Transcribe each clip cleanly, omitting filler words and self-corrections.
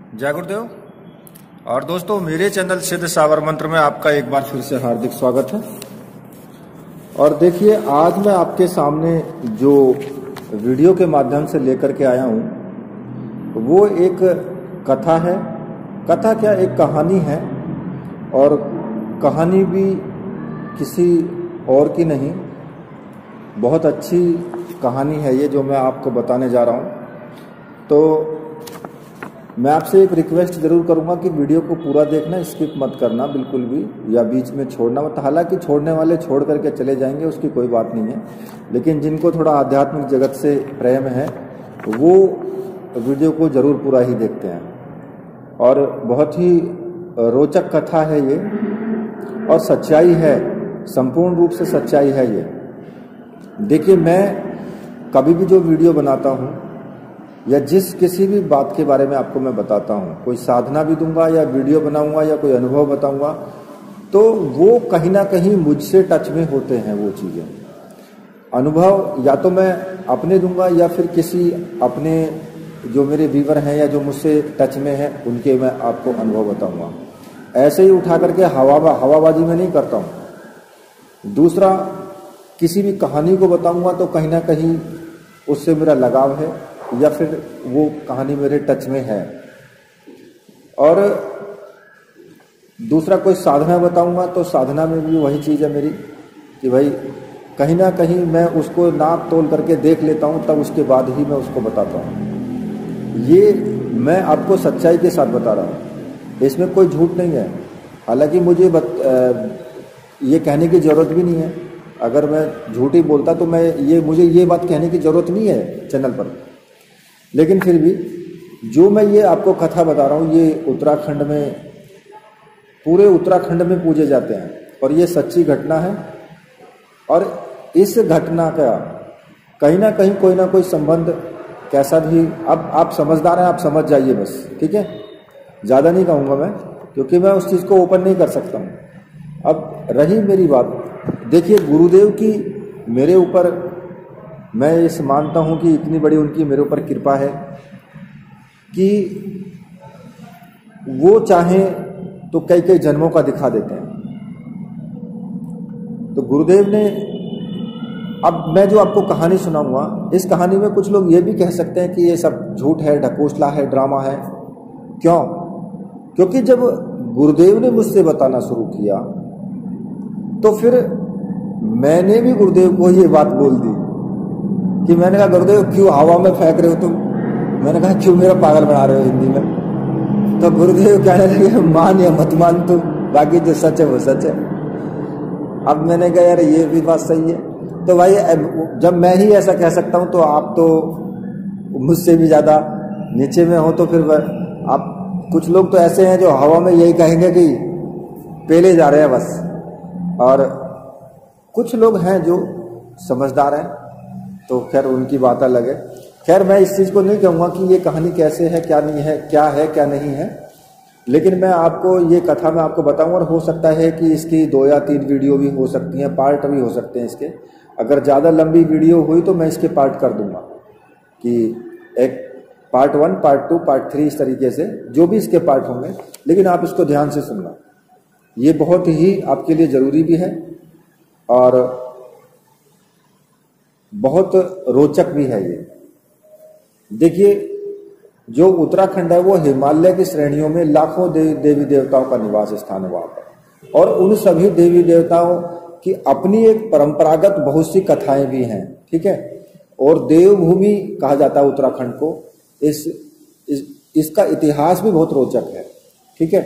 जय गुरुदेव। और दोस्तों, मेरे चैनल सिद्ध सावर मंत्र में आपका एक बार फिर से हार्दिक स्वागत है। और देखिए, आज मैं आपके सामने जो वीडियो के माध्यम से लेकर के आया हूँ वो एक कथा है। कथा क्या, एक कहानी है। और कहानी भी किसी और की नहीं, बहुत अच्छी कहानी है ये जो मैं आपको बताने जा रहा हूँ। तो मैं आपसे एक रिक्वेस्ट ज़रूर करूंगा कि वीडियो को पूरा देखना, स्किप मत करना बिल्कुल भी, या बीच में छोड़ना मत। हालांकि छोड़ने वाले छोड़ करके चले जाएंगे, उसकी कोई बात नहीं है, लेकिन जिनको थोड़ा आध्यात्मिक जगत से प्रेम है वो वीडियो को ज़रूर पूरा ही देखते हैं। और बहुत ही रोचक कथा है ये, और सच्चाई है, संपूर्ण रूप से सच्चाई है ये। देखिए, मैं कभी भी जो वीडियो बनाता हूँ या जिस किसी भी बात के बारे में आपको मैं बताता हूँ, कोई साधना भी दूंगा या वीडियो बनाऊंगा या कोई अनुभव बताऊंगा, तो वो कहीं ना कहीं मुझसे टच में होते हैं वो चीज़ें। अनुभव या तो मैं अपने दूंगा या फिर किसी अपने जो मेरे व्यूअर हैं या जो मुझसे टच में हैं उनके मैं आपको अनुभव बताऊंगा। ऐसे ही उठा करके हवाबाजी में नहीं करता हूँ। दूसरा, किसी भी कहानी को बताऊंगा तो कहीं ना कहीं उससे मेरा लगाव है या फिर वो कहानी मेरे टच में है। और दूसरा, कोई साधना बताऊंगा तो साधना में भी वही चीज़ है मेरी कि भाई कहीं ना कहीं मैं उसको नाप तोल करके देख लेता हूं, तब उसके बाद ही मैं उसको बताता हूं। ये मैं आपको सच्चाई के साथ बता रहा हूं, इसमें कोई झूठ नहीं है। हालांकि मुझे ये कहने की ज़रूरत भी नहीं है। अगर मैं झूठ ही बोलता तो मुझे ये बात कहने की ज़रूरत नहीं है चैनल पर। लेकिन फिर भी जो मैं ये आपको कथा बता रहा हूँ, ये उत्तराखंड में, पूरे उत्तराखंड में पूजे जाते हैं और ये सच्ची घटना है। और इस घटना का कहीं ना कहीं कोई ना कोई संबंध कैसा भी, अब आप समझदार हैं, आप समझ जाइए बस, ठीक है। ज़्यादा नहीं कहूँगा मैं, क्योंकि मैं उस चीज़ को ओपन नहीं कर सकता हूँ। अब रही मेरी बात, देखिए, गुरुदेव की मेरे ऊपर, मैं इस मानता हूं कि इतनी बड़ी उनकी मेरे ऊपर कृपा है कि वो चाहें तो कई कई जन्मों का दिखा देते हैं। तो गुरुदेव ने, अब मैं जो आपको कहानी सुनाऊंगा, इस कहानी में कुछ लोग ये भी कह सकते हैं कि ये सब झूठ है, ढकोसला है, ड्रामा है। क्यों? क्योंकि जब गुरुदेव ने मुझसे बताना शुरू किया तो फिर मैंने भी गुरुदेव को ये बात बोल दी कि मैंने कहा, गुरुदेव क्यों हवा में फेंक रहे हो तुम? मैंने कहा, क्यों मेरा पागल बना रहे हो हिंदी में? तो गुरुदेव कहने लगे, मान या मत मान तुम, बाकी जो सच है वो सच है। अब मैंने कहा, यार ये भी बात सही है। तो भाई, जब मैं ही ऐसा कह सकता हूँ तो आप तो मुझसे भी ज़्यादा नीचे में हो। तो फिर आप, कुछ लोग तो ऐसे हैं जो हवा में यही कहेंगे कि पेले जा रहे हैं बस, और कुछ लोग हैं जो समझदार हैं, तो खैर उनकी बात अलग है। खैर, मैं इस चीज़ को नहीं कहूँगा कि ये कहानी कैसे है, क्या नहीं है, क्या नहीं है, लेकिन मैं आपको ये कथा मैं आपको बताऊँगा। और हो सकता है कि इसकी 2 या 3 वीडियो भी हो सकती हैं, पार्ट भी हो सकते हैं इसके। अगर ज़्यादा लंबी वीडियो हुई तो मैं इसके पार्ट कर दूँगा कि एक पार्ट 1, पार्ट 2, पार्ट 3, इस तरीके से जो भी इसके पार्ट होंगे। लेकिन आप इसको ध्यान से सुनना, ये बहुत ही आपके लिए ज़रूरी भी है और बहुत रोचक भी है ये। देखिए, जो उत्तराखंड है वो हिमालय की श्रेणियों में लाखों देवी देवताओं का निवास स्थान है वहां पर। और उन सभी देवी देवताओं की अपनी एक परंपरागत बहुत सी कथाएं भी हैं, ठीक है। और देवभूमि कहा जाता है उत्तराखंड को। इसका इतिहास भी बहुत रोचक है, ठीक है।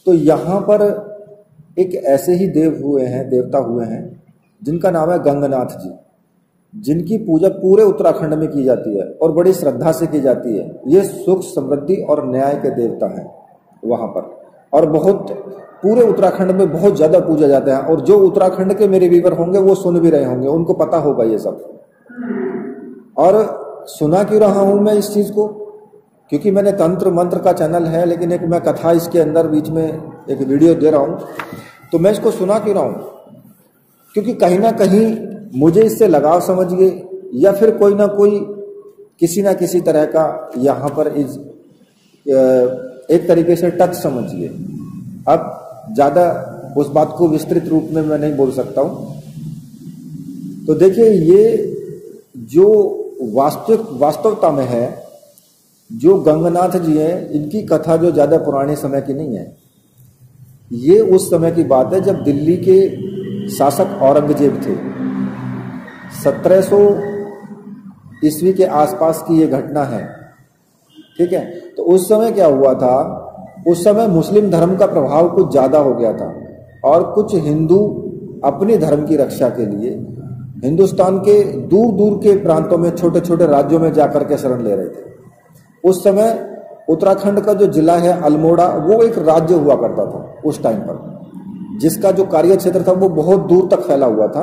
तो यहाँ पर एक ऐसे ही देवता हुए हैं जिनका नाम है गंगनाथ जी, जिनकी पूजा पूरे उत्तराखंड में की जाती है और बड़ी श्रद्धा से की जाती है। ये सुख, समृद्धि और न्याय के देवता हैं वहां पर, और बहुत पूरे उत्तराखंड में बहुत ज्यादा पूजा जाता है। और जो उत्तराखंड के मेरे व्यूअर होंगे वो सुन भी रहे होंगे, उनको पता होगा ये सब। और सुना क्यों रहा हूं मैं इस चीज को? क्योंकि मैंने तंत्र मंत्र का चैनल है, लेकिन एक मैं कथा इसके अंदर बीच में एक वीडियो दे रहा हूं। तो मैं इसको सुना क्यों रहा हूं? क्योंकि कहीं ना कहीं मुझे इससे लगाव समझिए, या फिर कोई ना कोई किसी ना किसी तरह का यहाँ पर इस एक तरीके से टच समझिए। अब ज्यादा उस बात को विस्तृत रूप में मैं नहीं बोल सकता हूं। तो देखिए, ये जो वास्तवता में है, जो गंगनाथ जी हैं, इनकी कथा जो ज्यादा पुराने समय की नहीं है। ये उस समय की बात है जब दिल्ली के शासक औरंगजेब थे। 1700 ईस्वी के आसपास की ये घटना है, ठीक है। तो उस समय क्या हुआ था, उस समय मुस्लिम धर्म का प्रभाव कुछ ज्यादा हो गया था और कुछ हिंदू अपने धर्म की रक्षा के लिए हिंदुस्तान के दूर दूर के प्रांतों में, छोटे छोटे राज्यों में जाकर के शरण ले रहे थे। उस समय उत्तराखंड का जो जिला है अल्मोड़ा, वो एक राज्य हुआ करता था उस टाइम पर, जिसका जो कार्य क्षेत्र था वो बहुत दूर तक फैला हुआ था।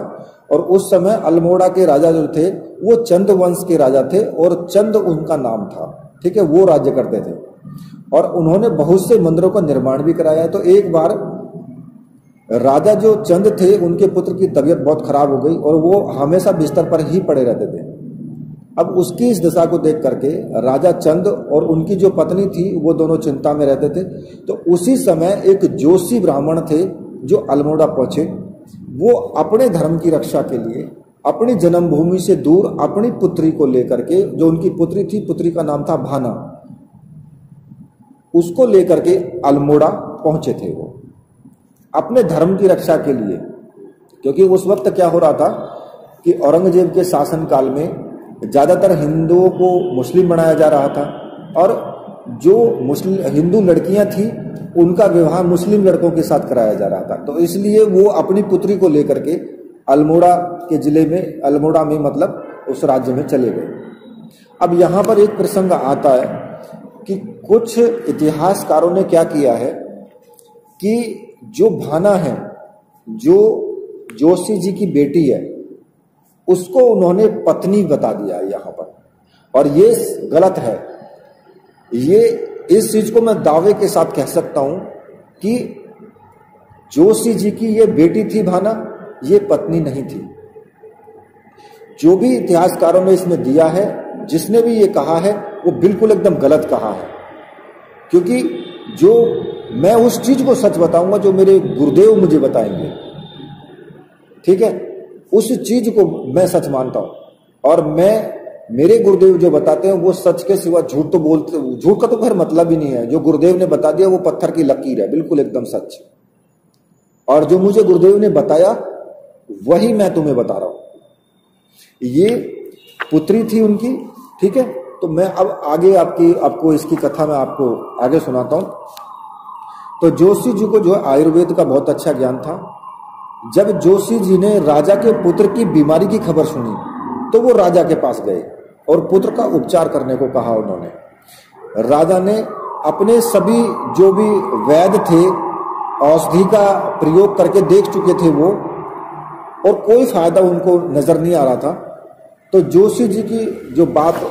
और उस समय अल्मोड़ा के राजा जो थे वो चंद वंश के राजा थे और चंद उनका नाम था, ठीक है। वो राज्य करते थे और उन्होंने बहुत से मंदिरों का निर्माण भी कराया। तो एक बार राजा जो चंद थे, उनके पुत्र की तबीयत बहुत खराब हो गई और वो हमेशा बिस्तर पर ही पड़े रहते थे। अब उसकी इस दशा को देख करके राजा चंद और उनकी जो पत्नी थी वो दोनों चिंता में रहते थे। तो उसी समय एक जोशी ब्राह्मण थे जो अल्मोड़ा पहुंचे। वो अपने धर्म की रक्षा के लिए अपनी जन्मभूमि से दूर अपनी पुत्री को लेकर के, जो उनकी पुत्री थी, पुत्री का नाम था भाना, उसको लेकर के अल्मोड़ा पहुंचे थे वो अपने धर्म की रक्षा के लिए। क्योंकि उस वक्त क्या हो रहा था कि औरंगजेब के शासन काल में ज्यादातर हिंदुओं को मुस्लिम बनाया जा रहा था और जो मुस्लिम हिंदू लड़कियां थी उनका विवाह मुस्लिम लड़कों के साथ कराया जा रहा था। तो इसलिए वो अपनी पुत्री को लेकर के अल्मोड़ा के जिले में, अल्मोड़ा में मतलब उस राज्य में चले गए। अब यहाँ पर एक प्रसंग आता है कि कुछ इतिहासकारों ने क्या किया है कि जो भाना है, जो जोशी जी की बेटी है, उसको उन्होंने पत्नी बता दिया है यहाँ पर, और ये गलत है। ये इस चीज को मैं दावे के साथ कह सकता हूं कि जोशी जी की ये बेटी थी भाना, ये पत्नी नहीं थी। जो भी इतिहासकारों ने इसमें दिया है, जिसने भी ये कहा है, वो बिल्कुल एकदम गलत कहा है। क्योंकि जो मैं उस चीज को सच बताऊंगा जो मेरे गुरुदेव मुझे बताएंगे, ठीक है, उस चीज को मैं सच मानता हूं। और मेरे गुरुदेव जो बताते हैं वो सच के सिवा झूठ तो बोलते, झूठ का तो खैर मतलब ही नहीं है। जो गुरुदेव ने बता दिया वो पत्थर की लकीर है, बिल्कुल एकदम सच। और जो मुझे गुरुदेव ने बताया वही मैं तुम्हें बता रहा हूं। ये पुत्री थी उनकी, ठीक है। तो मैं अब आगे आपको इसकी कथा में आपको आगे सुनाता हूं। तो जोशी जी को जो है आयुर्वेद का बहुत अच्छा ज्ञान था। जब जोशी जी ने राजा के पुत्र की बीमारी की खबर सुनी तो वो राजा के पास गए और पुत्र का उपचार करने को कहा उन्होंने। राजा ने अपने सभी जो भी वैद्य थे, औषधि का प्रयोग करके देख चुके थे वो, और कोई फायदा उनको नजर नहीं आ रहा था। तो जोशी जी की जो बात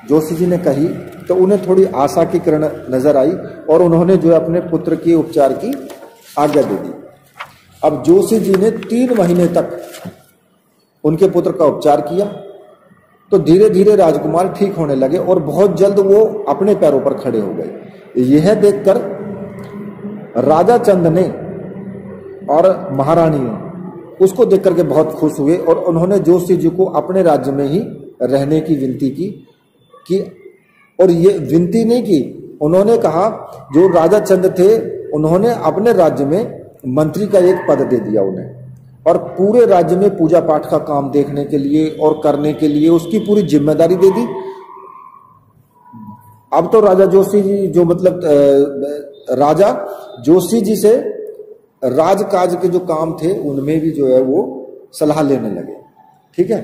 जोशी जी ने कही तो उन्हें थोड़ी आशा की किरण नजर आई और उन्होंने जो अपने पुत्र के उपचार की आज्ञा दे दी। अब जोशी जी ने 3 महीने तक उनके पुत्र का उपचार किया। तो धीरे धीरे राजकुमार ठीक होने लगे और बहुत जल्द वो अपने पैरों पर खड़े हो गए। यह देखकर राजा चंद ने और महारानी ने उसको देख करके बहुत खुश हुए और उन्होंने जोशी जी को अपने राज्य में ही रहने की विनती की। और ये विनती नहीं की, उन्होंने कहा, जो राजा चंद थे उन्होंने अपने राज्य में मंत्री का एक पद दे दिया उन्हें, और पूरे राज्य में पूजा पाठ का काम देखने के लिए और करने के लिए उसकी पूरी जिम्मेदारी दे दी। अब तो राजा जोशी जी जो मतलब राजा जोशी जी से राजकाज के जो काम थे उनमें भी जो है वो सलाह लेने लगे, ठीक है।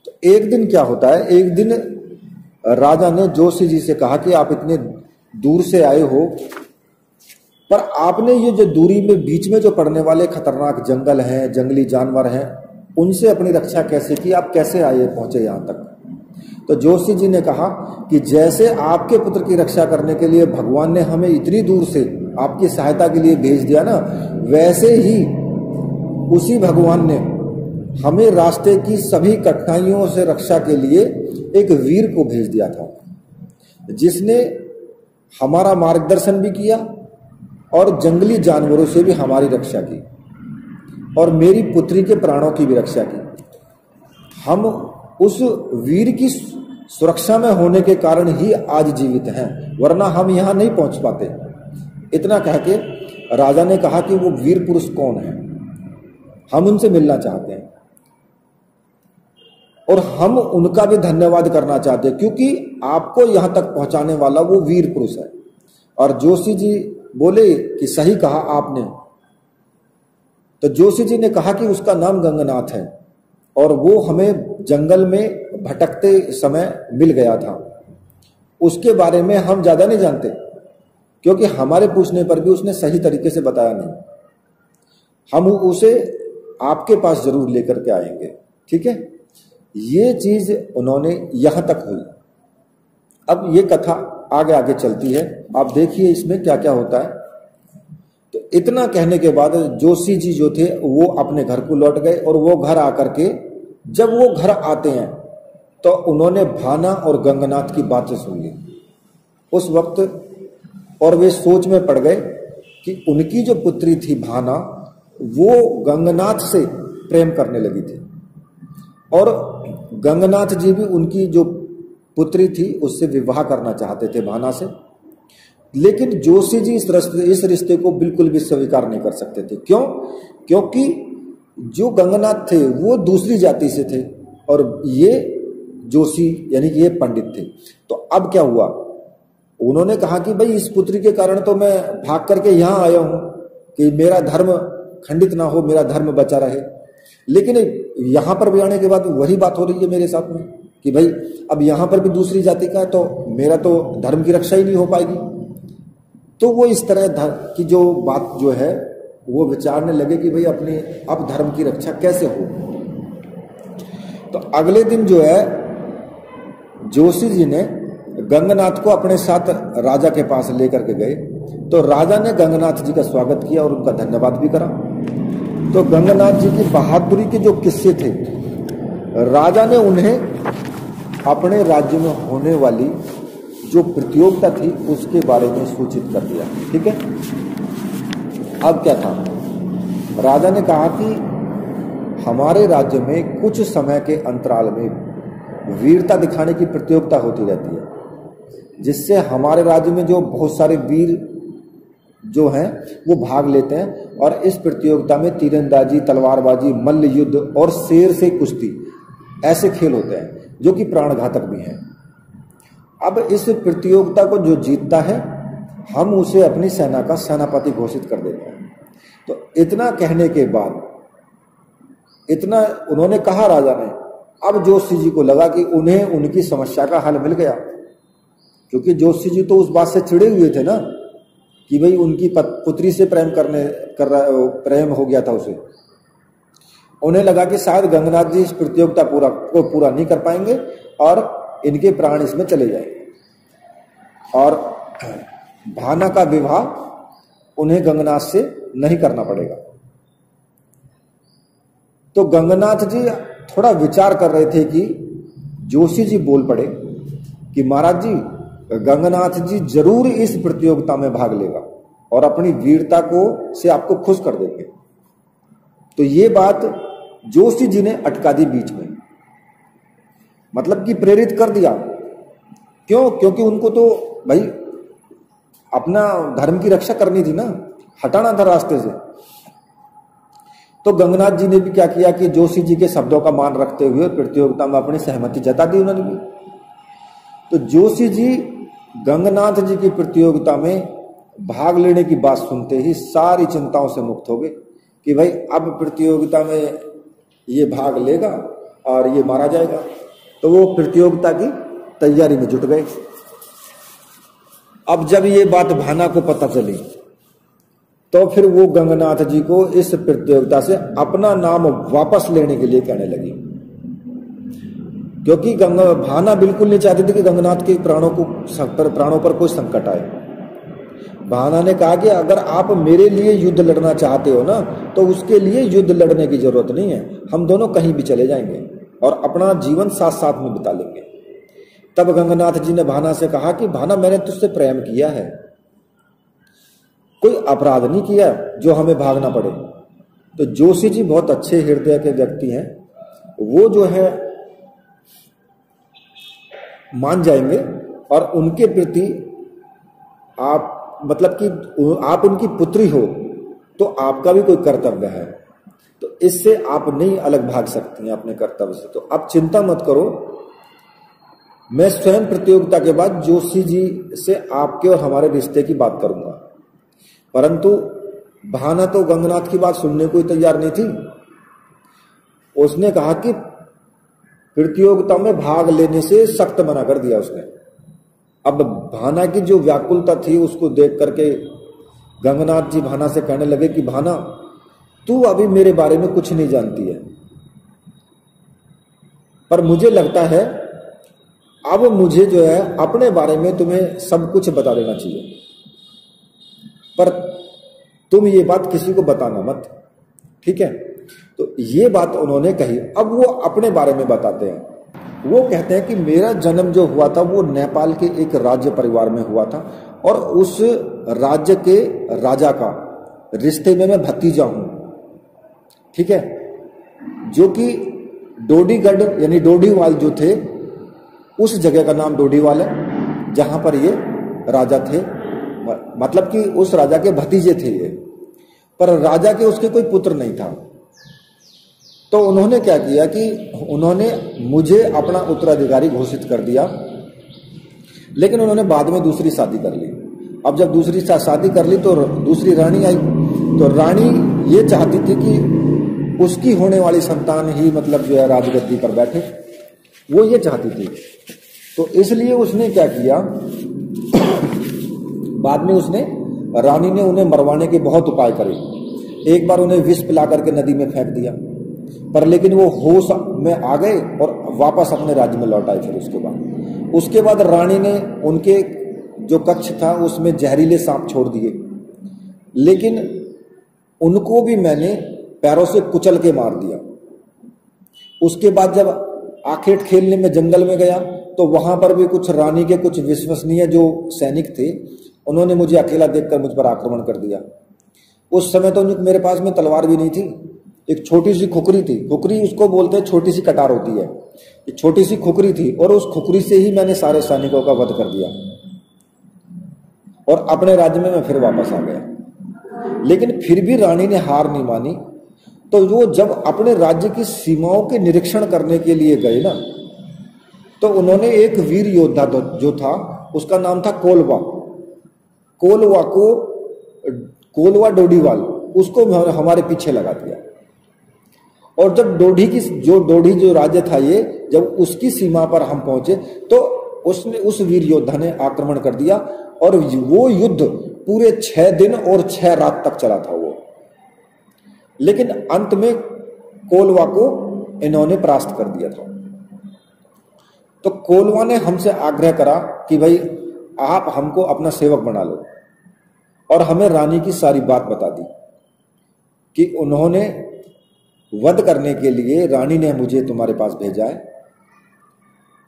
तो एक दिन क्या होता है, एक दिन राजा ने जोशी जी से कहा कि आप इतने दूर से आए हो, पर आपने ये जो दूरी में बीच में जो पड़ने वाले खतरनाक जंगल हैं, जंगली जानवर हैं, उनसे अपनी रक्षा कैसे की, आप कैसे आए पहुंचे यहां तक। तो जोशी जी ने कहा कि जैसे आपके पुत्र की रक्षा करने के लिए भगवान ने हमें इतनी दूर से आपकी सहायता के लिए भेज दिया ना, वैसे ही उसी भगवान ने हमें रास्ते की सभी कठिनाइयों से रक्षा के लिए एक वीर को भेज दिया था, जिसने हमारा मार्गदर्शन भी किया और जंगली जानवरों से भी हमारी रक्षा की और मेरी पुत्री के प्राणों की भी रक्षा की। हम उस वीर की सुरक्षा में होने के कारण ही आज जीवित हैं, वरना हम यहां नहीं पहुंच पाते। इतना कह के राजा ने कहा कि वो वीर पुरुष कौन है, हम उनसे मिलना चाहते हैं और हम उनका भी धन्यवाद करना चाहते हैं, क्योंकि आपको यहां तक पहुंचाने वाला वो वीर पुरुष है। और जोशी जी बोले कि सही कहा आपने। तो जोशी जी ने कहा कि उसका नाम गंगनाथ है और वो हमें जंगल में भटकते समय मिल गया था। उसके बारे में हम ज्यादा नहीं जानते, क्योंकि हमारे पूछने पर भी उसने सही तरीके से बताया नहीं। हम उसे आपके पास जरूर लेकर के आएंगे, ठीक है। ये चीज उन्होंने यहां तक हुई। अब ये कथा आगे आगे चलती है, आप देखिए इसमें क्या क्या होता है। तो इतना कहने के बाद जोशी जी जो थे वो अपने घर को लौट गए और वो घर आकर के जब वो घर आते हैं तो उन्होंने भाना और गंगनाथ की बातें सुन ली उस वक्त, और वे सोच में पड़ गए कि उनकी जो पुत्री थी भाना वो गंगनाथ से प्रेम करने लगी थी और गंगनाथ जी भी उनकी जो पुत्री थी उससे विवाह करना चाहते थे भाना से। लेकिन जोशी जी इस रिश्ते को बिल्कुल भी स्वीकार नहीं कर सकते थे। क्यों? क्योंकि जो गंगनाथ थे वो दूसरी जाति से थे और ये जोशी यानी कि ये पंडित थे। तो अब क्या हुआ, उन्होंने कहा कि भाई इस पुत्री के कारण तो मैं भाग करके यहाँ आया हूं कि मेरा धर्म खंडित ना हो, मेरा धर्म बचा रहे। लेकिन यहां पर भी आने के बाद वही बात हो रही है मेरे साथ में कि भाई अब यहां पर भी दूसरी जाति का है तो मेरा तो धर्म की रक्षा ही नहीं हो पाएगी। तो वो इस तरह धर्म की जो बात जो है वो विचारने लगे कि भाई अपने अब धर्म की रक्षा कैसे हो। तो अगले दिन जो है जोशी जी ने गंगनाथ को अपने साथ राजा के पास लेकर के गए। तो राजा ने गंगनाथ जी का स्वागत किया और उनका धन्यवाद भी करा। तो गंगनाथ जी की बहादुरी के जो किस्से थे, राजा ने उन्हें अपने राज्य में होने वाली जो प्रतियोगिता थी उसके बारे में सूचित कर दिया, ठीक है। अब क्या था, राजा ने कहा कि हमारे राज्य में कुछ समय के अंतराल में वीरता दिखाने की प्रतियोगिता होती रहती है, जिससे हमारे राज्य में जो बहुत सारे वीर जो हैं वो भाग लेते हैं। और इस प्रतियोगिता में तीरंदाजी, तलवारबाजी, मल्ल युद्ध और शेर से कुश्ती ऐसे खेल होते हैं जो कि प्राणघातक भी हैं। अब इस प्रतियोगिता को जो जीतता है हम उसे अपनी सेना का सेनापति घोषित कर देते हैं। तो इतना कहने के बाद, इतना उन्होंने कहा राजा ने, अब जोशी जी को लगा कि उन्हें उनकी समस्या का हल मिल गया, क्योंकि जोशी जी तो उस बात से चिढ़े हुए थे ना कि भाई उनकी पुत्री से प्रेम हो गया था उसे। उन्हें लगा कि शायद गंगनाथ जी इस प्रतियोगिता को पूरा नहीं कर पाएंगे और इनके प्राण इसमें चले जाएंगे और भाना का विवाह उन्हें गंगनाथ से नहीं करना पड़ेगा। तो गंगनाथ जी थोड़ा विचार कर रहे थे कि जोशी जी बोल पड़े कि महाराज जी, गंगनाथ जी जरूर इस प्रतियोगिता में भाग लेगा और अपनी वीरता को से आपको खुश कर देंगे। तो ये बात जोशी जी ने अटका दी बीच में, मतलब कि प्रेरित कर दिया। क्यों? क्योंकि उनको तो भाई अपना धर्म की रक्षा करनी थी ना, हटाना था रास्ते से। तो गंगनाथ जी ने भी क्या किया कि जोशी जी के शब्दों का मान रखते हुए प्रतियोगिता में अपनी सहमति जता दी उन्होंने भी। तो जोशी जी गंगनाथ जी की प्रतियोगिता में भाग लेने की बात सुनते ही सारी चिंताओं से मुक्त हो गए कि भाई अब प्रतियोगिता में ये भाग लेगा और ये मारा जाएगा। तो वो प्रतियोगिता की तैयारी में जुट गए। अब जब ये बात भाना को पता चली तो फिर वो गंगनाथ जी को इस प्रतियोगिता से अपना नाम वापस लेने के लिए कहने लगी, क्योंकि भाना बिल्कुल नहीं चाहती थी कि गंगनाथ के प्राणों पर कोई संकट आए। भाना ने कहा कि अगर आप मेरे लिए युद्ध लड़ना चाहते हो ना तो उसके लिए युद्ध लड़ने की जरूरत नहीं है, हम दोनों कहीं भी चले जाएंगे और अपना जीवन साथ साथ में बिता लेंगे। तब गंगनाथ जी ने भाना से कहा कि भाना, मैंने तुझसे प्रेम किया है, कोई अपराध नहीं किया जो हमें भागना पड़े। तो जोशी जी बहुत अच्छे हृदय के व्यक्ति हैं, वो जो है मान जाएंगे और उनके प्रति आप मतलब कि आप उनकी पुत्री हो तो आपका भी कोई कर्तव्य है, तो इससे आप नहीं अलग भाग सकती हैं अपने कर्तव्य से। तो आप चिंता मत करो, मैं स्वयं प्रतियोगिता के बाद जोशी जी से आपके और हमारे रिश्ते की बात करूंगा। परंतु भाना तो गंगनाथ की बात सुनने को ही तैयार नहीं थी। उसने कहा कि प्रतियोगिता में भाग लेने से सख्त मना कर दिया उसने। अब भाना की जो व्याकुलता थी उसको देख करके गंगनाथ जी भाना से कहने लगे कि भाना, तू अभी मेरे बारे में कुछ नहीं जानती है, पर मुझे लगता है अब मुझे जो है अपने बारे में तुम्हें सब कुछ बता देना चाहिए, पर तुम ये बात किसी को बताना मत, ठीक है। तो ये बात उन्होंने कही। अब वो अपने बारे में बताते हैं। वो कहते हैं कि मेरा जन्म जो हुआ था वो नेपाल के एक राज्य परिवार में हुआ था और उस राज्य के राजा का रिश्ते में मैं भतीजा हूं, ठीक है, जो कि डोडीगढ़ यानी डोडीवाल जो थे, उस जगह का नाम डोडीवाल है जहां पर ये राजा थे, मतलब कि उस राजा के भतीजे थे ये, पर राजा के उसके कोई पुत्र नहीं था। तो उन्होंने क्या किया कि उन्होंने मुझे अपना उत्तराधिकारी घोषित कर दिया, लेकिन उन्होंने बाद में दूसरी शादी कर ली। अब जब दूसरी शादी कर ली तो दूसरी रानी आई, तो रानी ये चाहती थी कि उसकी होने वाली संतान ही मतलब जो है राजगद्दी पर बैठे, वो ये चाहती थी। तो इसलिए उसने क्या किया, बाद में उसने रानी ने उन्हें मरवाने के बहुत उपाय करे। एक बार उन्हें विष पिला करके नदी में फेंक दिया, पर लेकिन वो होश में आ गए और वापस अपने राज्य में लौट आए। फिर उसके बाद रानी ने उनके जो कक्ष था उसमें जहरीले सांप छोड़ दिए, लेकिन उनको भी मैंने पैरों से कुचल के मार दिया। उसके बाद जब आखेट खेलने में जंगल में गया तो वहां पर भी कुछ रानी के कुछ विश्वसनीय जो सैनिक थे, उन्होंने मुझे अकेला देखकर मुझ पर आक्रमण कर दिया। उस समय तो मेरे पास में तलवार भी नहीं थी, एक छोटी सी खुकरी थी। खुकरी उसको बोलते हैं, छोटी सी कटार होती है, एक छोटी सी खुकरी थी, और उस खुकरी से ही मैंने सारे सैनिकों का वध कर दिया और अपने राज्य में मैं फिर वापस आ गया। लेकिन फिर भी रानी ने हार नहीं मानी। तो वो जब अपने राज्य की सीमाओं के निरीक्षण करने के लिए गए ना, तो उन्होंने एक वीर योद्धा जो था उसका नाम था कोलवा डोडीवाल, उसको हमारे पीछे लगा दिया। और जब डोडी जो राज्य था ये, जब उसकी सीमा पर हम पहुंचे तो उसने उस वीर योद्धा ने आक्रमण कर दिया और वो युद्ध पूरे 6 दिन और 6 रात तक चला था वो। लेकिन अंत में कोलवा को इन्होंने परास्त कर दिया था। तो कोलवा ने हमसे आग्रह करा कि भाई आप हमको अपना सेवक बना लो, और हमें रानी की सारी बात बता दी कि उन्होंने वध करने के लिए रानी ने मुझे तुम्हारे पास भेजा है।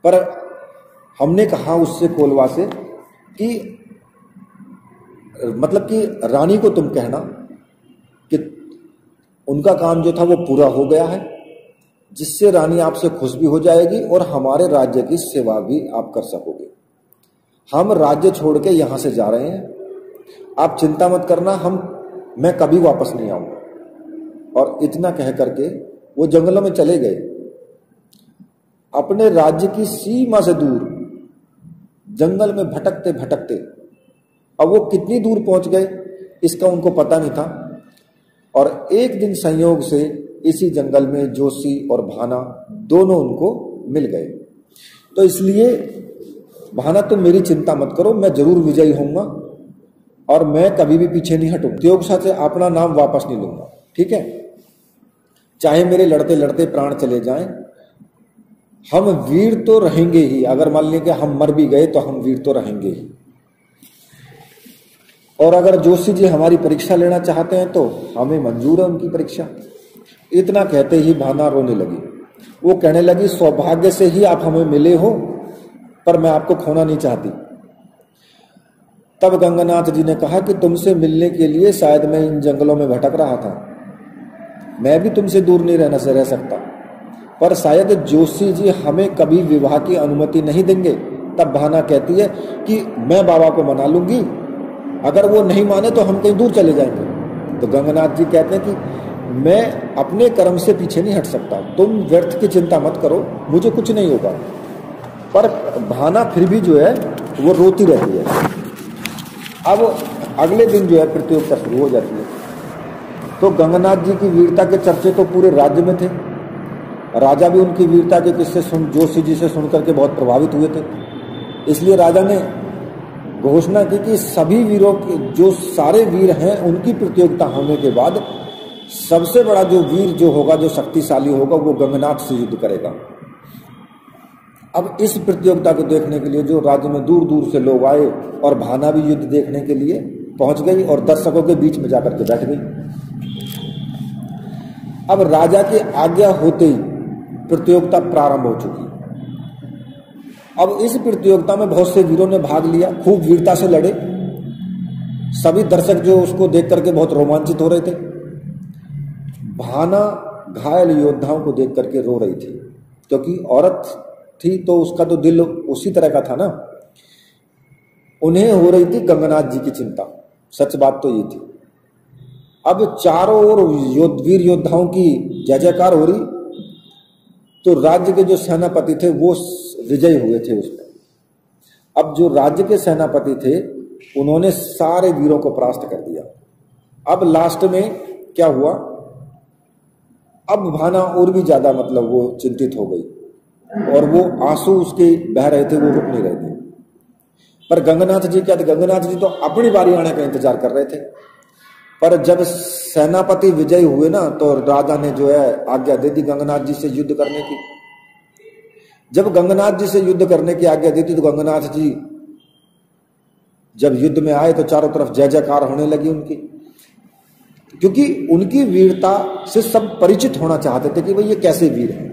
पर हमने कहा उससे कोलवा से कि मतलब कि रानी को तुम कहना कि उनका काम जो था वो पूरा हो गया है, जिससे रानी आपसे खुश भी हो जाएगी और हमारे राज्य की सेवा भी आप कर सकोगे। हम राज्य छोड़ के यहां से जा रहे हैं, आप चिंता मत करना, मैं कभी वापस नहीं आऊंगा। और इतना कह करके वो जंगलों में चले गए, अपने राज्य की सीमा से दूर जंगल में भटकते भटकते। अब वो कितनी दूर पहुंच गए इसका उनको पता नहीं था। और एक दिन संयोग से इसी जंगल में जोशी और भाना दोनों उनको मिल गए। तो इसलिए भाना तुम मेरी चिंता मत करो, मैं जरूर विजयी होऊंगा और मैं कभी भी पीछे नहीं हटूंगा, प्रतियोगिता से अपना नाम वापस नहीं लूंगा, ठीक है। चाहे मेरे लड़ते लड़ते प्राण चले जाएं, हम वीर तो रहेंगे ही। अगर मान लें कि हम मर भी गए तो हम वीर तो रहेंगे ही। और अगर जोशी जी हमारी परीक्षा लेना चाहते हैं तो हमें मंजूर है उनकी परीक्षा। इतना कहते ही भाना रोने लगी। वो कहने लगी, सौभाग्य से ही आप हमें मिले हो, पर मैं आपको खोना नहीं चाहती। तब गंगानाथ जी ने कहा कि तुमसे मिलने के लिए शायद मैं इन जंगलों में भटक रहा था, मैं भी तुमसे दूर नहीं रह सकता, पर शायद जोशी जी हमें कभी विवाह की अनुमति नहीं देंगे। तब भाना कहती है कि मैं बाबा को मना लूंगी, अगर वो नहीं माने तो हम कहीं दूर चले जाएंगे। तो गंगानाथ जी कहते हैं कि मैं अपने कर्म से पीछे नहीं हट सकता, तुम व्यर्थ की चिंता मत करो, मुझे कुछ नहीं होगा। पर भाना फिर भी जो है वो रोती रहती है। अब अगले दिन जो है प्रतियोगिता शुरू हो जाती है। तो गंगानाथ जी की वीरता के चर्चे तो पूरे राज्य में थे। राजा भी उनकी वीरता के किस्से जोशी जी से सुनकर के बहुत प्रभावित हुए थे। इसलिए राजा ने घोषणा की कि सभी वीरों के, जो सारे वीर हैं, उनकी प्रतियोगिता होने के बाद सबसे बड़ा जो वीर जो होगा, जो शक्तिशाली होगा, वो गंगानाथ से युद्ध करेगा। अब इस प्रतियोगिता को देखने के लिए जो राज्य में दूर दूर से लोग आए और भाना भी युद्ध देखने के लिए पहुंच गई और दर्शकों के बीच में जाकर के बैठ गई। अब राजा की आज्ञा होते ही प्रतियोगिता प्रारंभ हो चुकी। अब इस प्रतियोगिता में बहुत से वीरों ने भाग लिया, खूब वीरता से लड़े। सभी दर्शक जो उसको देख करके बहुत रोमांचित हो रहे थे। भाना घायल योद्धाओं को देख करके रो रही थी, क्योंकि औरत थी तो उसका तो दिल उसी तरह का था ना। उन्हें हो रही थी गंगानाथ जी की चिंता, सच बात तो ये थी। अब चारों ओर वीर योद्धाओं की जय जयकार हो रही, तो राज्य के जो सेनापति थे वो विजयी हुए थे उसमें। अब जो राज्य के सेनापति थे उन्होंने सारे वीरों को परास्त कर दिया। अब लास्ट में क्या हुआ, अब भाना और भी ज्यादा मतलब वो चिंतित हो गई और वो आंसू उसके बह रहे थे, वो रुक नहीं रहे थे। पर गंगानाथ जी क्या थे, गंगानाथ जी तो अपनी बारी आने का इंतजार कर रहे थे। पर जब सेनापति विजयी हुए ना, तो राजा ने जो है आज्ञा दे दी गंगानाथ जी से युद्ध करने की। जब गंगानाथ जी से युद्ध करने की आज्ञा दी थी, तो गंगानाथ जी जब युद्ध में आए तो चारों तरफ जय जयकार होने लगी उनकी, क्योंकि उनकी वीरता से सब परिचित होना चाहते थे कि भाई ये कैसे वीर हैं।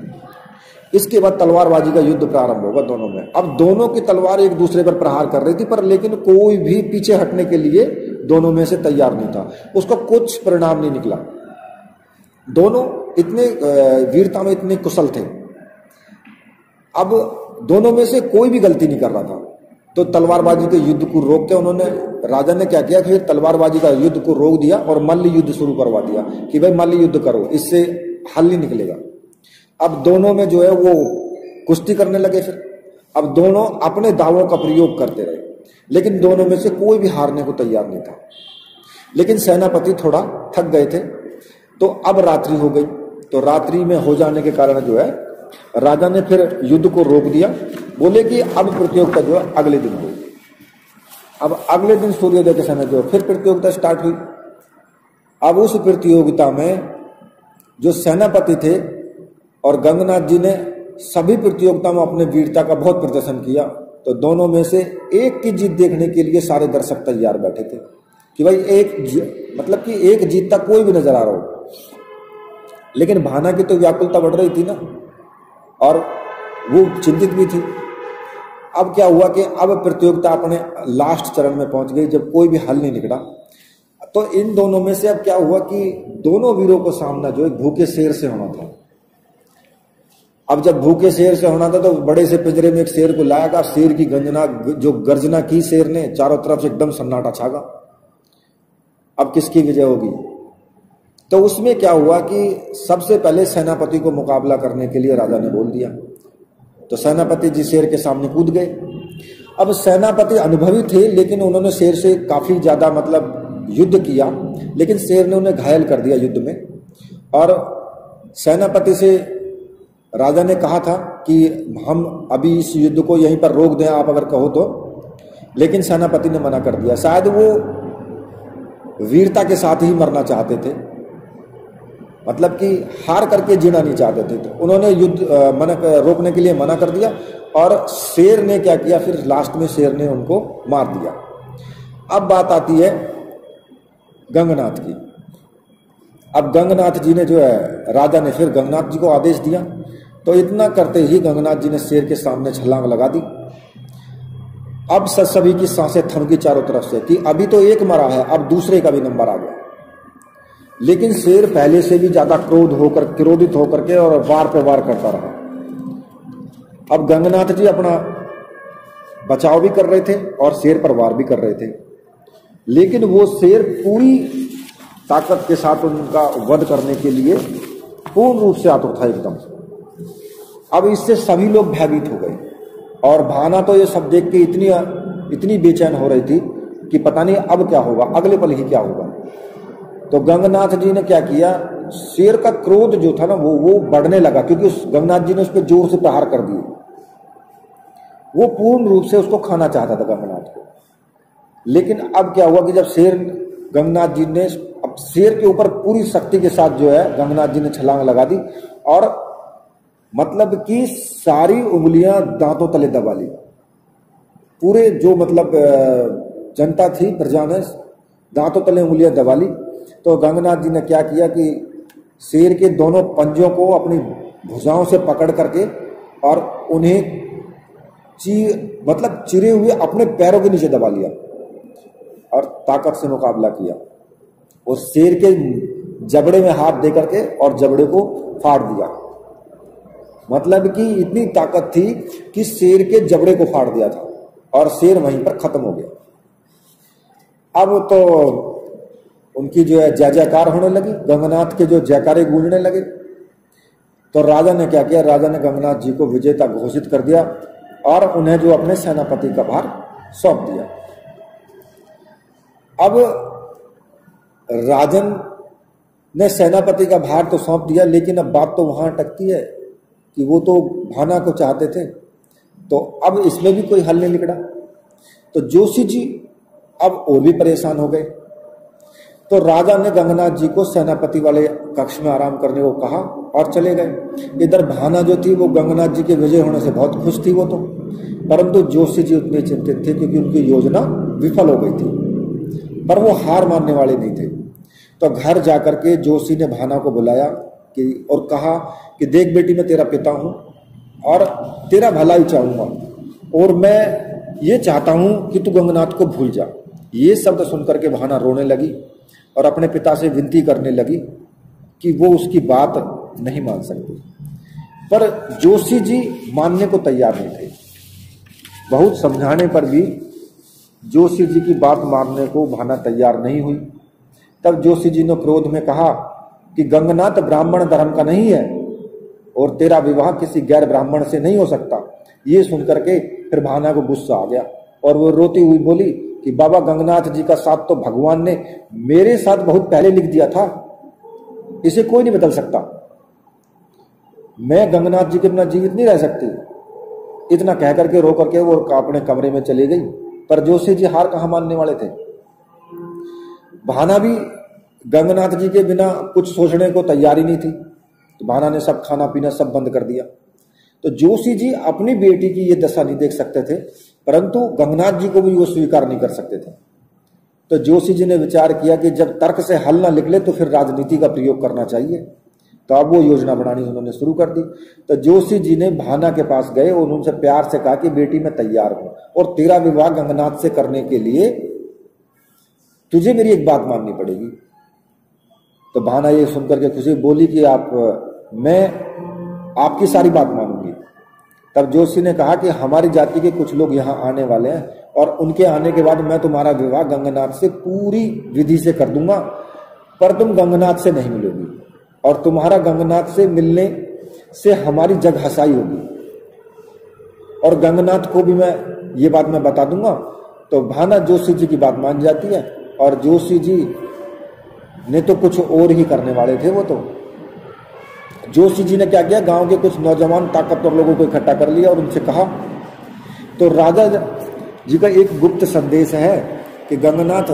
इसके बाद तलवारबाजी का युद्ध प्रारंभ होगा दोनों में। अब दोनों की तलवार एक दूसरे पर प्रहार कर रही थी, पर लेकिन कोई भी पीछे हटने के लिए दोनों में से तैयार नहीं था। उसका कुछ परिणाम नहीं निकला। दोनों इतने वीरता में इतने कुशल थे। अब दोनों में से कोई भी गलती नहीं कर रहा था। तो तलवारबाजी के युद्ध को रोक के उन्होंने, राजा ने क्या किया कि तलवारबाजी का युद्ध को रोक दिया और मल्ल युद्ध शुरू करवा दिया कि भाई मल्ल युद्ध करो, इससे हल नहीं निकलेगा। अब दोनों में जो है वो कुश्ती करने लगे। फिर अब दोनों अपने दावों का प्रयोग करते रहे, लेकिन दोनों में से कोई भी हारने को तैयार नहीं था। लेकिन सेनापति थोड़ा थक गए थे, तो अब रात्रि हो गई। तो रात्रि में हो जाने के कारण जो है राजा ने फिर युद्ध को रोक दिया। बोले कि अब प्रतियोगिता जो है अगले दिन होगी। अब अगले दिन सूर्योदय के समय जो फिर प्रतियोगिता स्टार्ट हुई। अब उस प्रतियोगिता में जो सेनापति थे और गंगानाथ जी ने सभी प्रतियोगिता में अपने वीरता का बहुत प्रदर्शन किया। तो दोनों में से एक की जीत देखने के लिए सारे दर्शक तैयार बैठे थे कि भाई मतलब कि एक जीतता कोई भी नजर आ रहा हो। लेकिन भाना की तो व्याकुलता बढ़ रही थी ना, और वो चिंतित भी थी। अब क्या हुआ कि अब प्रतियोगिता अपने लास्ट चरण में पहुंच गई, जब कोई भी हल नहीं निकला। तो इन दोनों में से अब क्या हुआ कि दोनों वीरों को सामना जो है भूखे शेर से होना था। अब जब भूखे शेर से होना था तो बड़े से पिंजरे में एक शेर को लाया। शेर की गर्जना की शेर ने, चारों तरफ से एकदम सन्नाटा छागा। अब किसकी विजय होगी? तो उसमें क्या हुआ कि सबसे पहले सेनापति को मुकाबला करने के लिए राजा ने बोल दिया। तो सेनापति जी शेर के सामने कूद गए। अब सेनापति अनुभवी थे, लेकिन उन्होंने शेर से काफी ज्यादा मतलब युद्ध किया, लेकिन शेर ने उन्हें घायल कर दिया युद्ध में। और सेनापति से राजा ने कहा था कि हम अभी इस युद्ध को यहीं पर रोक दें, आप अगर कहो तो। लेकिन सेनापति ने मना कर दिया। शायद वो वीरता के साथ ही मरना चाहते थे, मतलब कि हार करके जीना नहीं चाहते थे। तो उन्होंने युद्ध रोकने के लिए मना कर दिया। और शेर ने क्या किया, फिर लास्ट में शेर ने उनको मार दिया। अब बात आती है गंगानाथ की। अब गंगानाथ जी ने जो है, राजा ने फिर गंगानाथ जी को आदेश दिया। तो इतना करते ही गंगानाथ जी ने शेर के सामने छलांग लगा दी अब सभी की सांसें थमकी चारों तरफ से कि अभी तो एक मरा है, अब दूसरे का भी नंबर आ गया। लेकिन शेर पहले से भी ज्यादा क्रोधित होकर के और वार पे वार करता रहा। अब गंगनाथ जी अपना बचाव भी कर रहे थे और शेर पर वार भी कर रहे थे, लेकिन वो शेर पूरी ताकत के साथ उनका वध करने के लिए पूर्ण रूप से आतुर था एकदम से। अब इससे सभी लोग भयभीत हो गए और भाना तो ये सब देख के इतनी बेचैन हो रही थी कि पता नहीं अब क्या होगा, अगले पल ही क्या होगा। तो गंगनाथ जी ने क्या किया, शेर का क्रोध जो था ना वो बढ़ने लगा, क्योंकि उस गंगनाथ जी ने उस पर जोर से प्रहार कर दिए। वो पूर्ण रूप से उसको खाना चाहता था गंगनाथ को। लेकिन अब क्या हुआ कि जब गंगनाथ जी ने अब शेर के ऊपर पूरी शक्ति के साथ जो है गंगनाथ जी ने छलांग लगा दी और मतलब कि सारी उंगलियां दांतों तले दबा ली। पूरे जो मतलब जनता थी, प्रजा ने दांतों तले उंगलियां दबा ली। तो गंगनाथ जी ने क्या किया कि शेर के दोनों पंजों को अपनी भुजाओं से पकड़ करके और उन्हें चिरे हुए अपने पैरों के नीचे दबा लिया और ताकत से मुकाबला किया। और शेर के जबड़े में हाथ दे करके और जबड़े को फाड़ दिया। मतलब कि इतनी ताकत थी कि शेर के जबड़े को फाड़ दिया था और शेर वहीं पर खत्म हो गया। अब तो उनकी जो है जय जयकार होने लगी, गंगनाथ के जो जयकारे गूंजने लगे। तो राजा ने क्या किया, राजा ने गंगनाथ जी को विजेता घोषित कर दिया और उन्हें जो अपने सेनापति का भार सौंप दिया। अब राजन ने सेनापति का भार तो सौंप दिया, लेकिन अब बात तो वहां अटकती है कि वो तो भाना को चाहते थे, तो अब इसमें भी कोई हल नहीं निकला। तो जोशी जी अब और भी परेशान हो गए। तो राजा ने गंगनाथ जी को सेनापति वाले कक्ष में आराम करने को कहा और चले गए। इधर भाना जो थी वो गंगनाथ जी के विजय होने से बहुत खुश थी वो तो, परंतु जोशी जी उतने चिंतित थे क्योंकि उनकी योजना विफल हो गई थी, पर वो हार मानने वाले नहीं थे। तो घर जाकर के जोशी ने भाना को बुलाया और कहा कि देख बेटी, मैं तेरा पिता हूं और तेरा भलाई चाहूंगा और मैं ये चाहता हूं कि तू गंगनाथ को भूल जा। ये शब्द सुनकर के भाना रोने लगी और अपने पिता से विनती करने लगी कि वो उसकी बात नहीं मान सकती। पर जोशी जी मानने को तैयार नहीं थे। बहुत समझाने पर भी जोशी जी की बात मानने को भाना तैयार नहीं हुई। तब जोशी जी ने क्रोध में कहा कि गंगनाथ ब्राह्मण धर्म का नहीं है और तेरा विवाह किसी गैर ब्राह्मण से नहीं हो सकता। ये सुनकर के फिर भाना को गुस्सा आ गया और वो रोती हुई बोली कि बाबा, गंगनाथ जी का साथ तो भगवान ने मेरे साथ बहुत पहले लिख दिया था, इसे कोई नहीं बदल सकता। मैं गंगनाथ जी के बिना जीवित नहीं रह सकती। इतना कह करके रो करके वो अपने कमरे में चली गई। पर जोशी जी हार कहां मानने वाले थे। भाना भी गंगनाथ जी के बिना कुछ सोचने को तैयार ही नहीं थी। तो भाना ने सब खाना पीना सब बंद कर दिया। तो जोशी जी अपनी बेटी की ये दशा नहीं देख सकते थे, परंतु गंगनाथ जी को भी वो स्वीकार नहीं कर सकते थे। तो जोशी जी ने विचार किया कि जब तर्क से हल ना निकले तो फिर राजनीति का प्रयोग करना चाहिए। तो अब वो योजना बनानी उन्होंने शुरू कर दी। तो जोशी जी ने भाना के पास गए और उनसे प्यार से कहा कि बेटी मैं तैयार हूं और तेरा विवाह गंगनाथ से करने के लिए तुझे मेरी एक बात माननी पड़ेगी। तो भाना ये सुनकर के खुशी बोली कि मैं आपकी सारी बात मानूंगी। तब जोशी ने कहा कि हमारी जाति के कुछ लोग यहाँ आने वाले हैं और उनके आने के बाद मैं तुम्हारा विवाह गंगनाथ से पूरी विधि से कर दूंगा, पर तुम गंगनाथ से नहीं मिलोगी और तुम्हारा गंगनाथ से मिलने से हमारी जग हसाई होगी और गंगनाथ को भी मैं ये बात मैं बता दूंगा। तो भाना जोशी जी की बात मान जाती है और जोशी जी ने तो कुछ और ही करने वाले थे। वो तो जोशी जी ने क्या किया, गांव के कुछ नौजवान ताकतवर लोगों को इकट्ठा कर लिया और उनसे कहा, तो राजा जी का एक गुप्त संदेश है कि गंगनाथ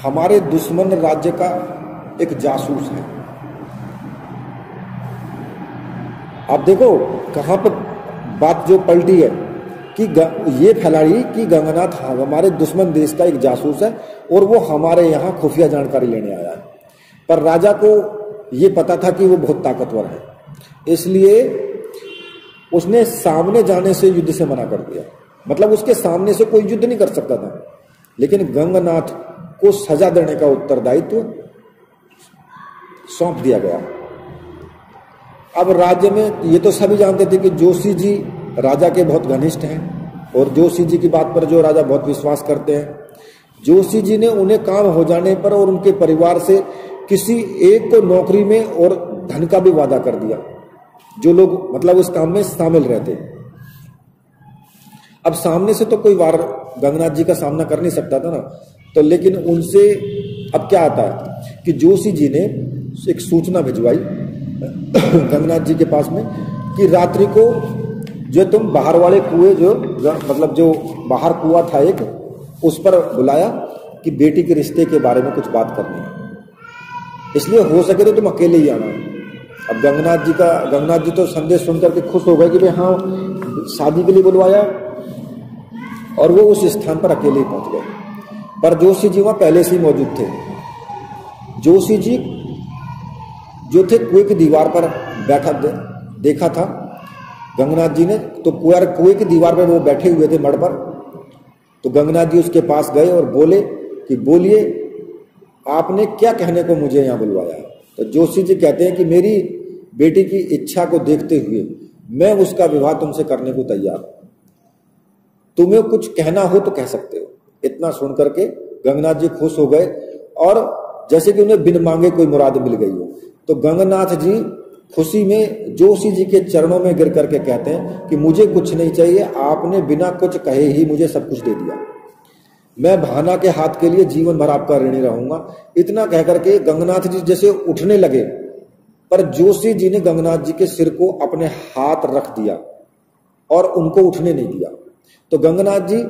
हमारे दुश्मन राज्य का एक जासूस है। आप देखो कहां पर बात जो पलटी है कि ये फैलाई कि गंगनाथ हमारे दुश्मन देश का एक जासूस है और वो हमारे यहाँ खुफिया जानकारी लेने आया है। पर राजा को ये पता था कि वो बहुत ताकतवर है, इसलिए उसने सामने जाने से युद्ध से मना कर दिया मतलब उसके सामने से कोई युद्ध नहीं कर सकता था, लेकिन गंगनाथ को सजा देने का उत्तरदायित्व सौंप दिया गया। अब राज्य में ये तो सभी जानते थे कि जोशी जी राजा के बहुत घनिष्ठ हैं और जोशी जी की बात पर जो राजा बहुत विश्वास करते हैं। जोशी जी ने उन्हें काम हो जाने पर और उनके परिवार से किसी एक को नौकरी में और धन का भी वादा कर दिया, जो लोग मतलब उस काम में शामिल रहते। अब सामने से तो कोई वार गंगनाथ जी का सामना कर नहीं सकता था ना, तो लेकिन उनसे अब क्या आता है कि जोशी जी ने एक सूचना भिजवाई गंगनाथ जी के पास में कि रात्रि को जो तुम बाहर वाले कुएं, जो मतलब जो बाहर कुआं था एक, उस पर बुलाया कि बेटी के रिश्ते के बारे में कुछ बात करनी है, इसलिए हो सके तो तुम अकेले ही आना। अब गंगनाथ जी तो संदेश सुनकर के खुश हो गए कि भाई हाँ, शादी के लिए बुलवाया, और वो उस स्थान पर अकेले ही पहुंच गए। पर जोशी जी वहां पहले से ही मौजूद थे। जोशी जी जो थे कुएं की दीवार पर बैठा देखा था गंगनाथ जी ने, तो कुएं की दीवार पर वो बैठे हुए थे मड़ पर। तो गंगनाथ जी उसके पास गए और बोले कि बोलिए आपने क्या कहने को मुझे यहाँ बुलवाया। तो जोशी जी कहते हैं कि मेरी बेटी की इच्छा को देखते हुए मैं उसका विवाह तुमसे करने को तैयार हूं, तुम्हें कुछ कहना हो तो कह सकते हो। इतना सुन करके गंगनाथ जी खुश हो गए और जैसे कि उन्हें बिन मांगे कोई मुराद मिल गई हो। तो गंगनाथ जी खुशी में जोशी जी के चरणों में गिर करके कहते हैं कि मुझे कुछ नहीं चाहिए, आपने बिना कुछ कहे ही मुझे सब कुछ दे दिया, मैं भाना के हाथ के लिए जीवन भर आपका ऋणी रहूंगा। इतना कह करके गंगनाथ जी जैसे उठने लगे, पर जोशी जी ने गंगनाथ जी के सिर को अपने हाथ रख दिया और उनको उठने नहीं दिया। तो गंगनाथ जी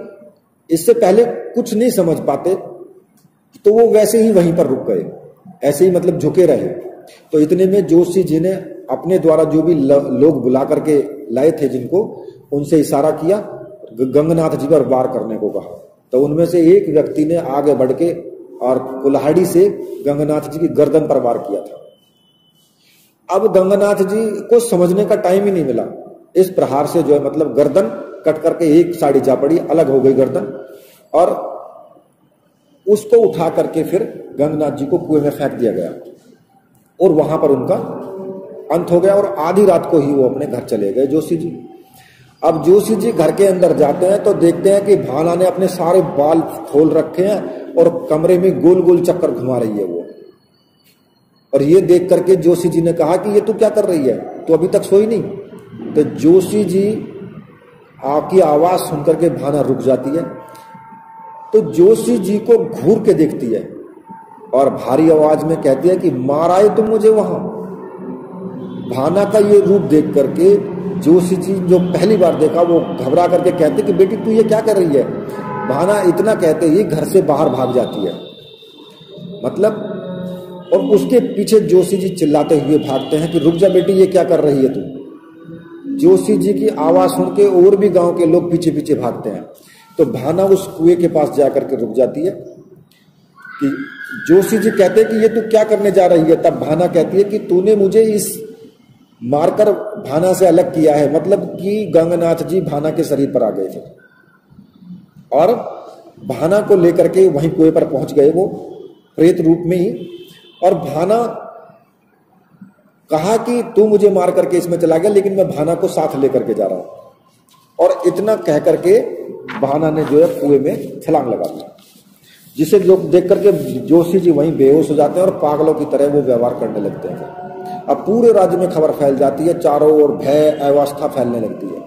इससे पहले कुछ नहीं समझ पाते, तो वो वैसे ही वहीं पर रुक गए, ऐसे ही मतलब झुके रहे। तो इतने में जोशी जी ने अपने द्वारा जो भी लोग बुला करके लाए थे जिनको, उनसे इशारा किया, गंगनाथ जी पर वार करने को कहा। तो उनमें से एक व्यक्ति ने आगे बढ़ के और कुल्हाड़ी से गंगनाथ जी की गर्दन पर वार किया था। अब गंगनाथ जी को समझने का टाइम ही नहीं मिला, इस प्रहार से जो है मतलब गर्दन कट करके एक साड़ी जा पड़ी, अलग हो गई गर्दन, और उसको उठा करके फिर गंगनाथ जी को कुएं में फेंक दिया गया और वहां पर उनका अंत हो गया। और आधी रात को ही वो अपने घर चले गए जोशी जी। अब जोशी जी घर के अंदर जाते हैं तो देखते हैं कि भाना ने अपने सारे बाल खोल रखे हैं और कमरे में गोल गोल चक्कर घुमा रही है वो। और ये देख करके जोशी जी ने कहा कि ये तू क्या कर रही है, तो अभी तक सोई नहीं। तो जोशी जी आपकी आवाज सुनकर के भाना रुक जाती है, तो जोशी जी को घूर के देखती है और भारी आवाज में कहती है कि मार आए तुम मुझे वहां। भाना का ये रूप देख करके जोशी जी जो पहली बार देखा वो घबरा करके कहते कि बेटी तू ये क्या कर रही है। भाना इतना कहते ही घर से बाहर भाग जाती है, मतलब, और उसके पीछे जोशी जी चिल्लाते हुए भागते हैं कि रुक जा बेटी, ये क्या कर रही है तू। जोशी जी की आवाज सुन के और भी गांव के लोग पीछे पीछे भागते हैं। तो भाना उस कुएं के पास जाकर के रुक जाती है कि जोशी जी कहते हैं कि ये तू क्या करने जा रही है। तब भाना कहती है कि तूने मुझे इस मारकर भाना से अलग किया है, मतलब कि गंगनाथ जी भाना के शरीर पर आ गए थे और भाना को लेकर के वहीं कुएं पर पहुंच गए वो प्रेत रूप में ही। और भाना कहा कि तू मुझे मार करके इसमें चला गया, लेकिन मैं भाना को साथ लेकर के जा रहा हूं। और इतना कह करके भाना ने जो है कुएं में छलांग लगा दिया, जिसे लोग देख करके जोशी जी वहीं बेहोश हो जाते हैं और पागलों की तरह वो व्यवहार करने लगते हैं। अब पूरे राज्य में खबर फैल जाती है, चारों ओर भय अवस्था फैलने लगती है।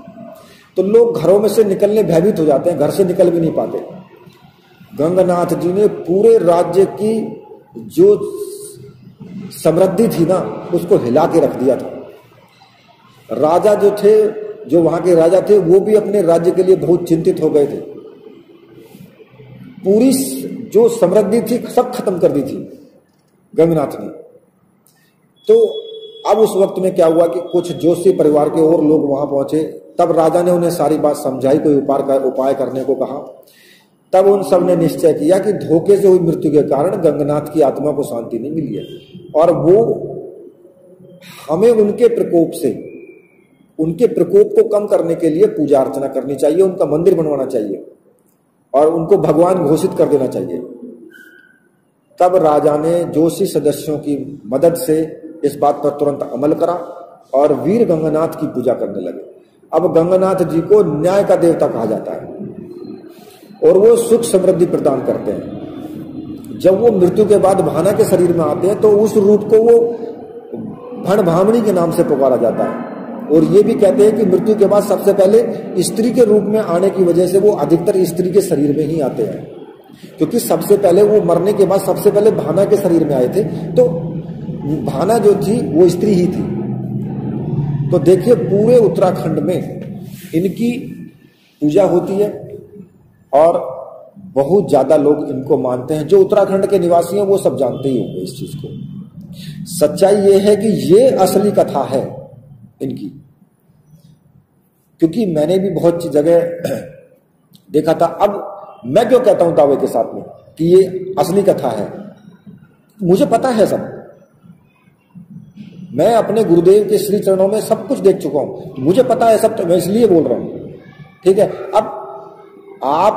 तो लोग घरों में से निकलने भयभीत हो जाते हैं, घर से निकल भी नहीं पाते। गंगनाथ जी ने पूरे राज्य की जो समृद्धि थी ना, उसको हिला के रख दिया था। राजा जो थे, जो वहां के राजा थे, वो भी अपने राज्य के लिए बहुत चिंतित हो गए थे। पूरी जो समृद्धि थी सब खत्म कर दी थी गंगनाथ ने। तो अब उस वक्त में क्या हुआ कि कुछ जोशी परिवार के और लोग वहां पहुंचे। तब राजा ने उन्हें सारी बात समझाई, कोई उपाय करने को कहा। तब उन सब ने निश्चय किया कि धोखे से हुई मृत्यु के कारण गंगनाथ की आत्मा को शांति नहीं मिली है और वो हमें उनके प्रकोप से उनके प्रकोप को कम करने के लिए पूजा अर्चना करनी चाहिए, उनका मंदिर बनवाना चाहिए और उनको भगवान घोषित कर देना चाहिए। तब राजा ने जोशी सदस्यों की मदद से इस बात पर तुरंत अमल करा और वीर गंगानाथ की पूजा करने लगे। अब गंगानाथ जी को न्याय का देवता कहा जाता है और वो सुख समृद्धि प्रदान करते हैं। जब वो मृत्यु के बाद भाना के शरीर में आते हैं तो उस रूप को वो भण भामणी के नाम से पुकारा जाता है। और ये भी कहते हैं कि मृत्यु के बाद सबसे पहले स्त्री के रूप में आने की वजह से वो अधिकतर स्त्री के शरीर में ही आते हैं, क्योंकि सबसे पहले वो मरने के बाद सबसे पहले भाना के शरीर में आए थे, तो भाना जो थी वो स्त्री ही थी। तो देखिए पूरे उत्तराखंड में इनकी पूजा होती है और बहुत ज्यादा लोग इनको मानते हैं। जो उत्तराखंड के निवासी हैं वो सब जानते ही होंगे इस चीज को। सच्चाई ये है कि ये असली कथा है इनकी, क्योंकि मैंने भी बहुत जगह देखा था। अब मैं क्यों कहता हूं दावे के साथ में कि ये असली कथा है, मुझे पता है सब। मैं अपने गुरुदेव के श्री चरणों में सब कुछ देख चुका हूं, मुझे पता है सब, तो मैं इसलिए बोल रहा हूं। ठीक है, अब आप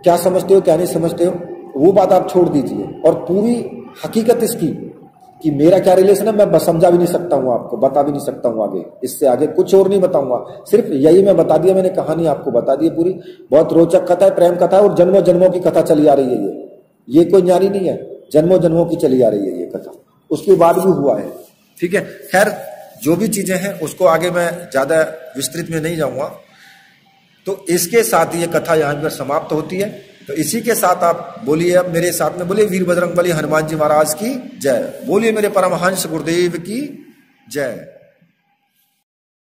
क्या समझते हो क्या नहीं समझते हो वो बात आप छोड़ दीजिए, और पूरी हकीकत इसकी कि मेरा क्या रिलेशन है मैं बस समझा भी नहीं सकता हूं, आपको बता भी नहीं सकता हूं। आगे इससे आगे कुछ और नहीं बताऊंगा, सिर्फ यही मैं बता दिया, मैंने कहानी आपको बता दी पूरी। बहुत रोचक कथा है, प्रेम कथा है और जन्मों जन्मों की कथा चली आ रही है। ये कोई न्यारी नहीं है, जन्मों जन्मों की चली आ रही है ये कथा, उसके बाद भी हुआ है। ठीक है, खैर जो भी चीजें हैं उसको आगे मैं ज्यादा विस्तृत में नहीं जाऊंगा। तो इसके साथ ये कथा यहां पर समाप्त होती है। तो इसी के साथ आप बोलिए, अब मेरे साथ में बोलिए, वीर बजरंगबली हनुमान जी महाराज की जय। बोलिए मेरे परमहंस गुरुदेव की जय।